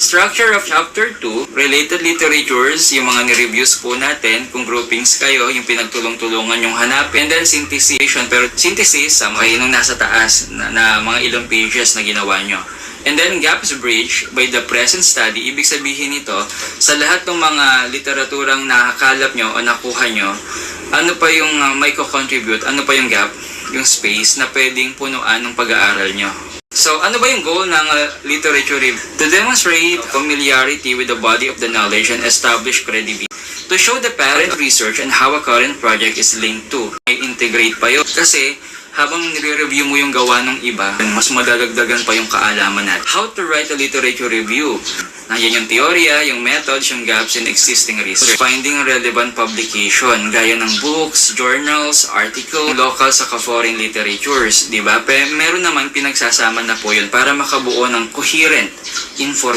Structure of Chapter 2, related literatures, yung mga ni-reviews po natin, kung groupings kayo, yung pinagtulong-tulungan yung hanapin, and then synthesis, pero synthesis, kayo nung nasa taas na mga ilang pages na ginawa nyo. And then gaps bridge by the present study, ibig sabihin nito, sa lahat ng mga literaturang nakakalap nyo o nakuha nyo, ano pa yung may co-contribute, ano pa yung gap, yung space na pwedeng punuan ng pag-aaral nyo. So, ano ba yung goal ng literature review? To demonstrate familiarity with the body of the knowledge and establish credibility. To show the parent research and how a current project is linked to. May integrate pa yun. Kasi, habang nire-review mo yung gawa ng iba, mas madadagdagan pa yung kaalaman natin. How to write a literature review. Nandiyan yung teorya, yung methods, yung gaps in existing research. Finding relevant publication, gaya ng books, journals, articles, local sa foreign literatures, di ba? Meron naman pinagsasama na po yun para makabuo ng coherent information.